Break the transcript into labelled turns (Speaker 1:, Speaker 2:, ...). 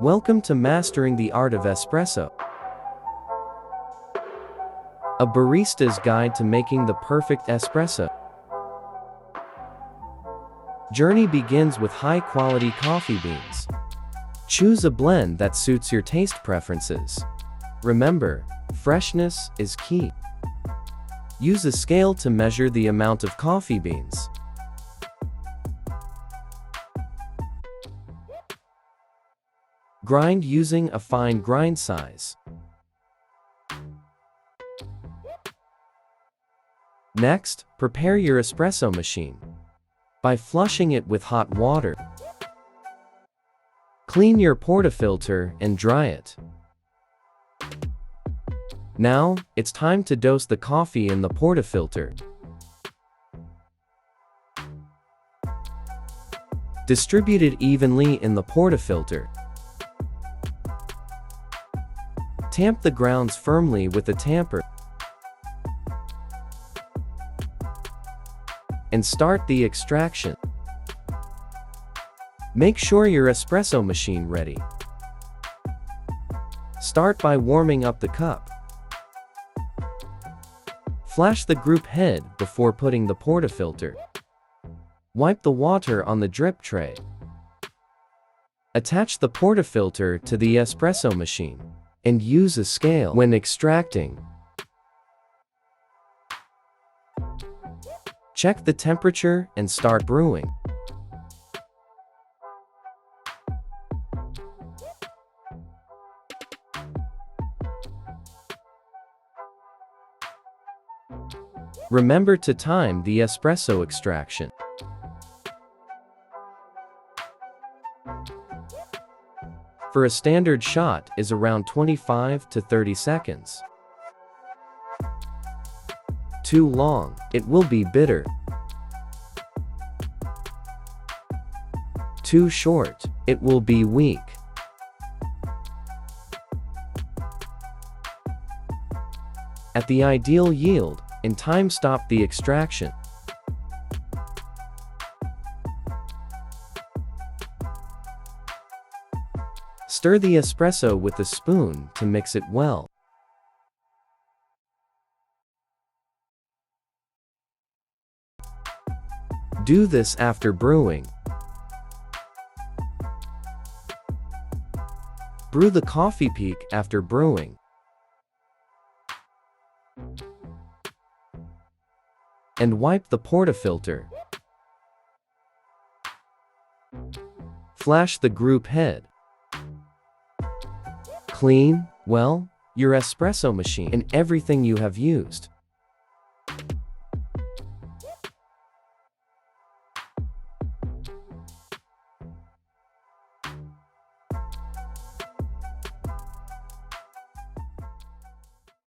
Speaker 1: Welcome to Mastering the Art of Espresso, a barista's guide to making the perfect espresso. Journey begins with high-quality coffee beans. Choose a blend that suits your taste preferences. Remember, freshness is key. Use a scale to measure the amount of coffee beans. Grind using a fine grind size. Next, prepare your espresso machine by flushing it with hot water. Clean your portafilter and dry it. Now, it's time to dose the coffee in the portafilter. Distribute it evenly in the portafilter. Tamp the grounds firmly with a tamper. And start the extraction. Make sure your espresso machine ready. Start by warming up the cup. Flash the group head before putting the portafilter. Wipe the water on the drip tray. Attach the portafilter to the espresso machine and use a scale when extracting. Check the temperature and start brewing. Remember to time the espresso extraction. For a standard shot is around 25 to 30 seconds. Too long, it will be bitter. Too short, it will be weak. At the ideal yield, in time stop the extraction. Stir the espresso with a spoon to mix it well. Do this after brewing. Brew the coffee peak after brewing. And wipe the portafilter. Flash the group head. Clean, well, your espresso machine and everything you have used.